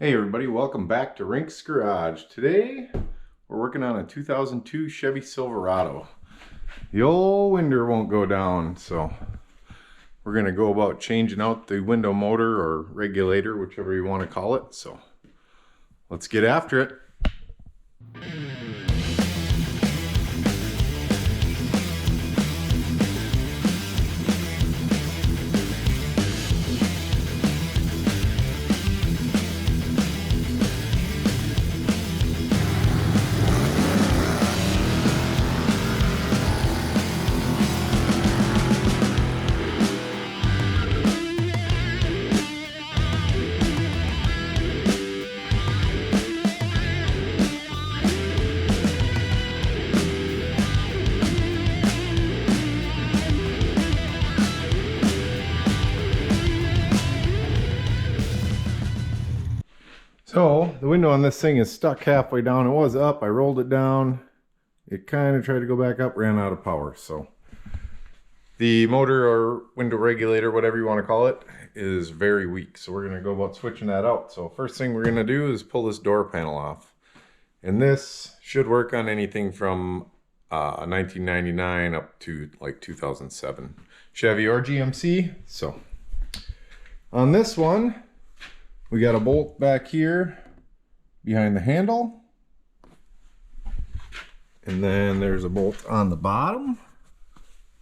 Hey everybody, welcome back to Rink's Garage. Today we're working on a 2002 Chevy Silverado. The old window won't go down, so we're going to go about changing out the window motor or regulator, whichever you want to call it. So let's get after it. So the window on this thing is stuck halfway down. It was up, I rolled it down. It kind of tried to go back up, ran out of power. So the motor or window regulator, whatever you want to call it, is very weak. So we're going to go about switching that out. So first thing we're going to do is pull this door panel off. And this should work on anything from 1999 up to like 2007 Chevy or GMC. So on this one, we got a bolt back here behind the handle. And then there's a bolt on the bottom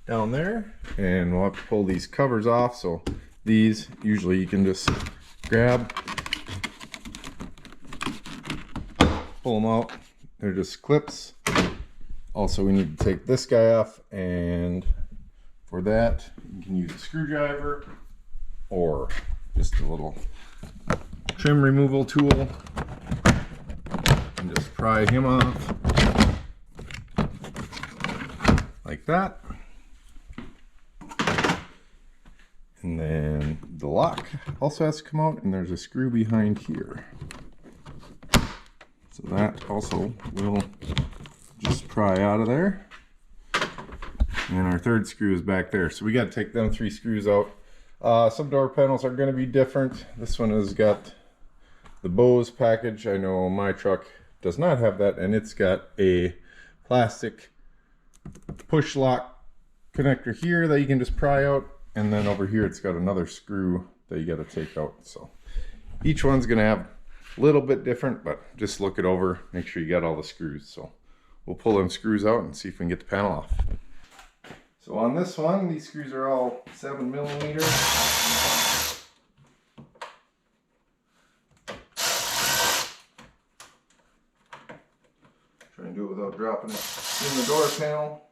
down there. And we'll have to pull these covers off. So these, usually you can just grab, pull them out. They're just clips. Also, we need to take this guy off. And for that, you can use a screwdriver or just a little trim removal tool and just pry him off like that. And then the lock also has to come out, and there's a screw behind here, so that also will just pry out of there. And our third screw is back there, so we got to take them 3 screws out. Some door panels are going to be different. This one has got the Bose package. I know my truck does not have that, and it's got a plastic push lock connector here that you can just pry out, and then over here it's got another screw that you got to take out. So each one's going to have a little bit different, but just look it over, make sure you got all the screws. So we'll pull them screws out and see if we can get the panel off. So on this one, these screws are all 7mm. Try and do it without dropping it in the door panel.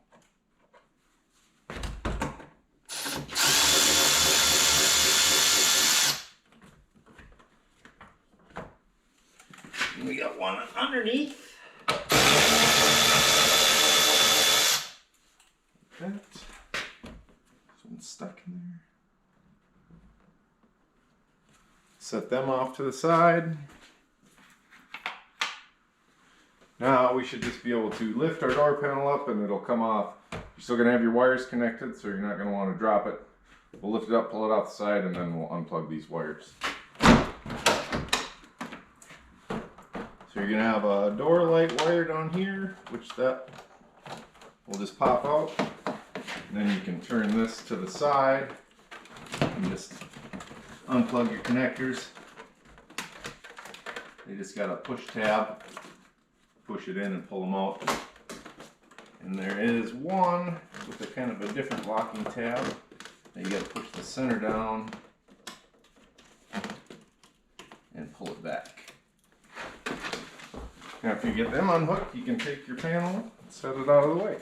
And we got one underneath. That. One's stuck in there. Set them off to the side. Now we should just be able to lift our door panel up and it'll come off. You're still going to have your wires connected, so you're not going to want to drop it. We'll lift it up, pull it off the side, and then we'll unplug these wires. So you're going to have a door light wire down here, which that will just pop out. And then you can turn this to the side and just unplug your connectors. They just got a push tab. Push it in and pull them out. And there is one with a kind of a different locking tab. Now you got to push the center down and pull it back. Now if you get them unhooked, you can take your panel and set it out of the way.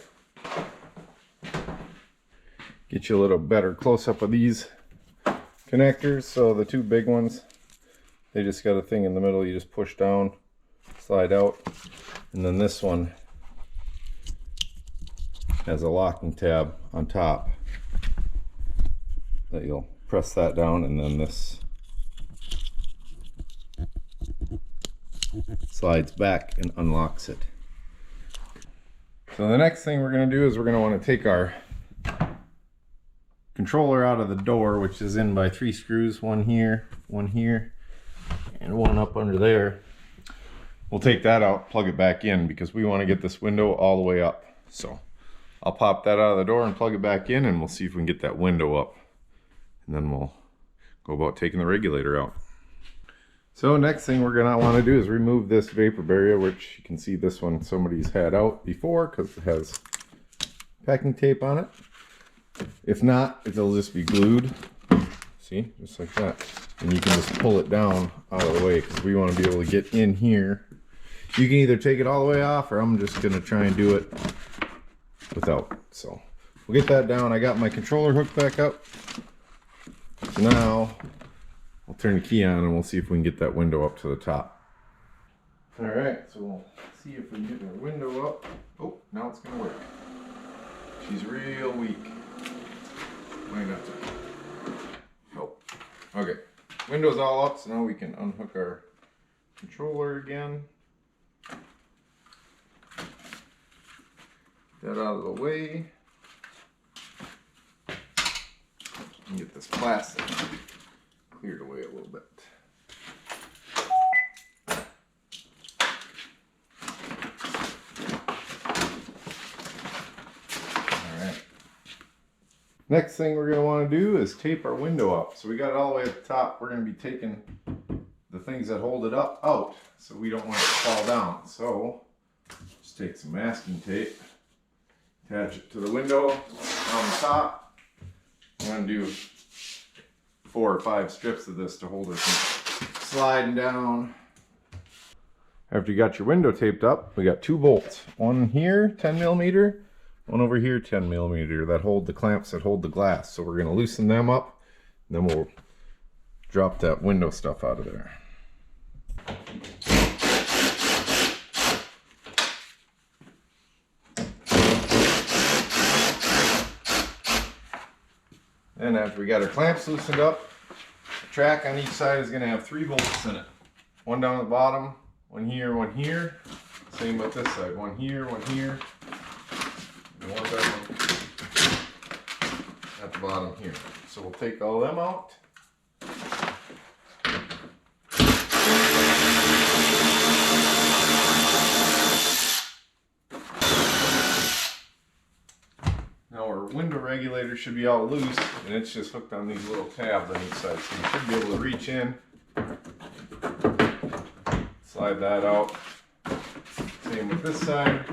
Get you a little better close-up of these connectors. So the 2 big ones, they just got a thing in the middle. You just push down, slide out. And then this one has a locking tab on top that you'll press that down, and then this slides back and unlocks it. So the next thing we're going to do is we're going to want to take our controller out of the door, which is in by 3 screws, one here, and one up under there. We'll take that out, plug it back in, because we want to get this window all the way up. So I'll pop that out of the door and plug it back in, and we'll see if we can get that window up. And then we'll go about taking the regulator out. So next thing we're gonna want to do is remove this vapor barrier, which you can see this one somebody's had out before because it has packing tape on it. If not, it'll just be glued. See, just like that. And you can just pull it down out of the way because we want to be able to get in here. You can either take it all the way off, or I'm just gonna try and do it without. So we'll get that down. I got my controller hooked back up. So now I'll turn the key on and we'll see if we can get that window up to the top. All right, so we'll see if we can get our window up. Oh, now it's gonna work. She's real weak. Might have to help. Okay, window's all up, so now we can unhook our controller again. Get that out of the way. And get this plastic cleared away a little bit. Alright. Next thing we're going to want to do is tape our window up. So we got it all the way at the top. We're going to be taking the things that hold it up out, so we don't want it to fall down. So just take some masking tape, attach it to the window on the top. I'm going to do 4 or 5 strips of this to hold it from sliding down. After you got your window taped up, we got 2 bolts. One here, 10 millimeter, one over here, 10 millimeter, that hold the clamps that hold the glass. So we're going to loosen them up, and then we'll drop that window stuff out of there. And after we got our clamps loosened up, the track on each side is going to have 3 bolts in it. One down at the bottom, one here, one here. Same with this side, one here, and one at the bottom here. So we'll take all them out. Window regulator should be all loose, and it's just hooked on these little tabs on each side, so you should be able to reach in, slide that out. Same with this side.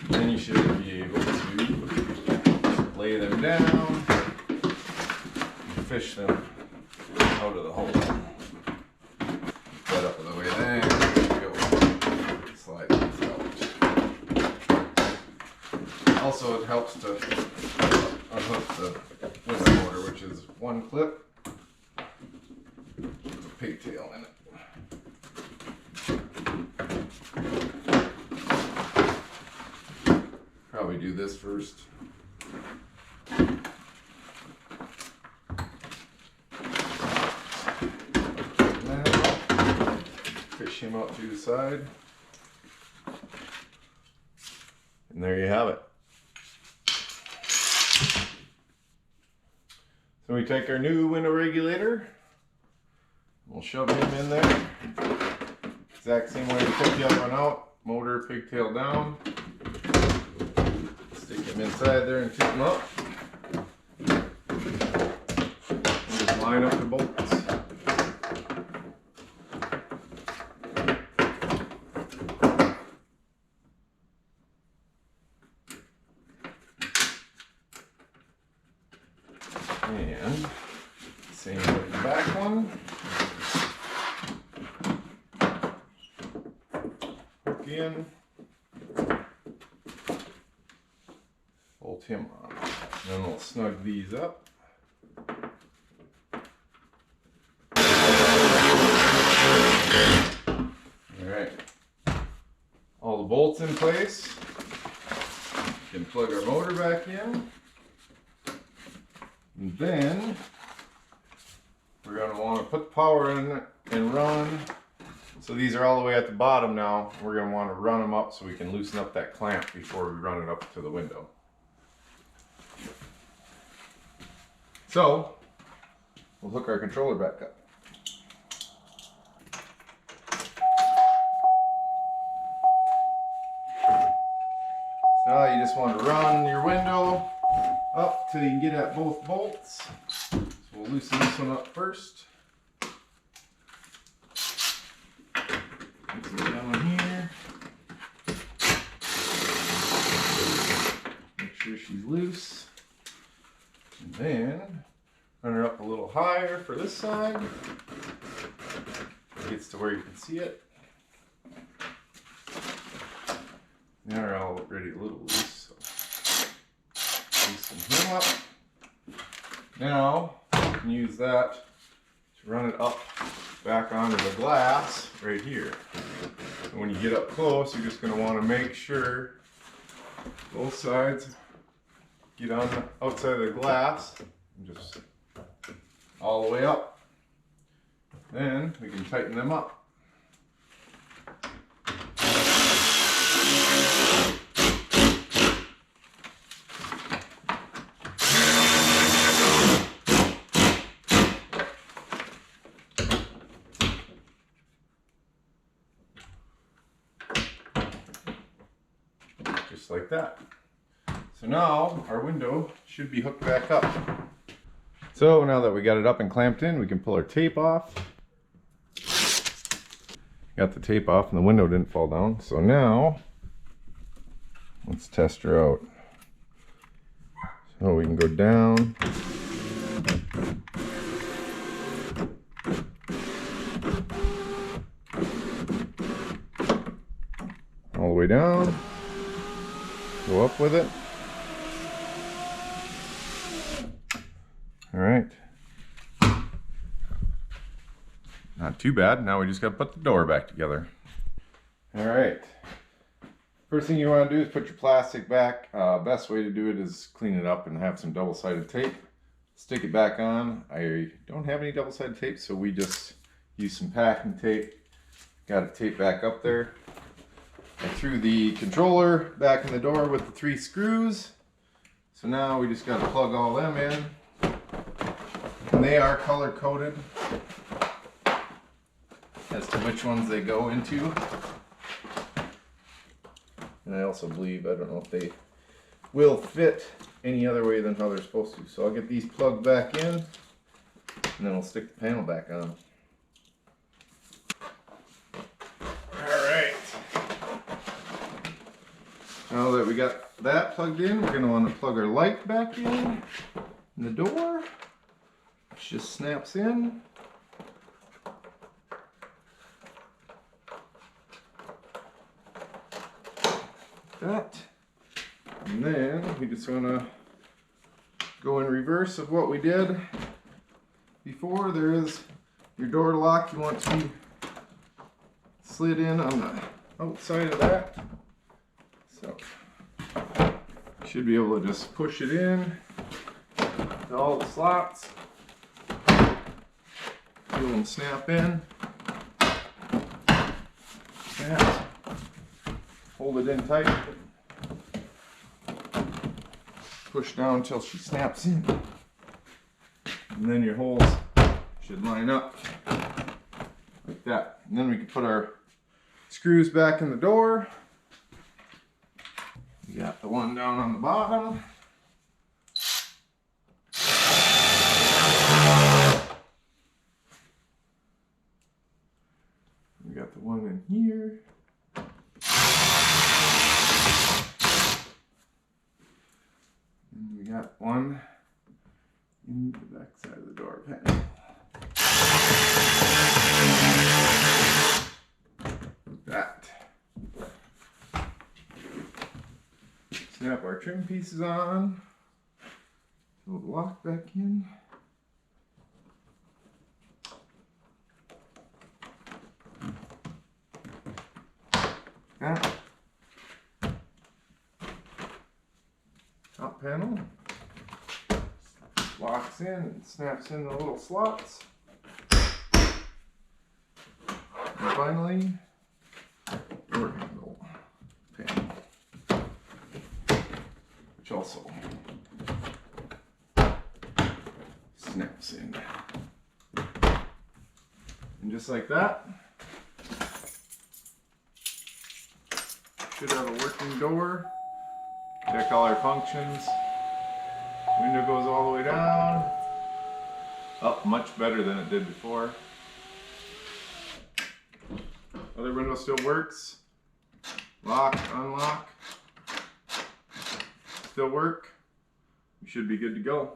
Then you should be able to lay them down and fish them out of the hole. That up of the way there. There we go. Slide these out. Also, it helps to unhook the window motor, which is one clip with a pigtail in it. Probably do this first. Now, fish him out to the side. And there you have it. So we take our new window regulator, we'll shove him in there. Exact same way the pigtail run out, motor, pigtail down. Stick him inside there and tip him up. And just line up the bolts. And same with the back one. Hook in. Bolt him on. Then we'll snug these up. Alright. All the bolts in place. We can plug our motor back in. And then we're going to want to put the power in and run. So these are all the way at the bottom now. We're going to want to run them up so we can loosen up that clamp before we run it up to the window. So we'll hook our controller back up. Now you just want to run your window up till you can get at both bolts. So we'll loosen this one up first. Put it down here. Make sure she's loose. And then run her up a little higher for this side. It gets to where you can see it. Now they're already a little loose, so loosen him up. Now you can use that to run it up back onto the glass right here. And when you get up close, you're just going to want to make sure both sides get on the outside of the glass and just all the way up. Then we can tighten them up. Just like that. So now our window should be hooked back up. So now that we got it up and clamped in, we can pull our tape off. Got the tape off and the window didn't fall down. So now let's test her out. So we can go down. All the way down. Go up with it. All right. Not too bad. Now we just got to put the door back together. All right. First thing you want to do is put your plastic back. Best way to do it is clean it up and have some double-sided tape. Stick it back on. I don't have any double-sided tape, so we just use some packing tape. Got it taped back up there. I threw the controller back in the door with the 3 screws. So now we just got to plug all them in. And they are color coded as to which ones they go into. And I also believe, I don't know if they will fit any other way than how they're supposed to. So I'll get these plugged back in and then I'll stick the panel back on. Alright. Now that we got that plugged in, we're going to want to plug our light back in the door. Which just snaps in. That. And then we just want to go in reverse of what we did before. There is your door lock. You want to be slid in on the outside of that. So you should be able to just push it in to all the slots. Feel them snap in. That. Hold it in tight. Push down until she snaps in. And then your holes should line up like that. And then we can put our screws back in the door. We got the one down on the bottom. We got the one in here. And we got one in the back side of the door panel. That. Snap our trim pieces on. Throw the lock back in. That. Top panel locks in and snaps in the little slots. And finally, door handle panel, which also snaps in. And just like that, should have a working door Check all our functions. Window goes all the way down. Up much better than it did before. Other window still works. Lock, unlock. Still work. You should be good to go.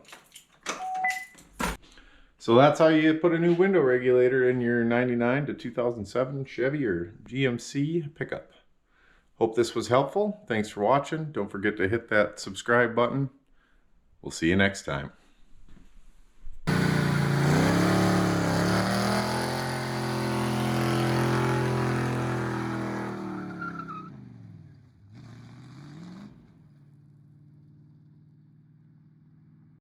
So that's how you put a new window regulator in your 99 to 2007 Chevy or GMC pickup. Hope this was helpful. Thanks for watching. Don't forget to hit that subscribe button. We'll see you next time.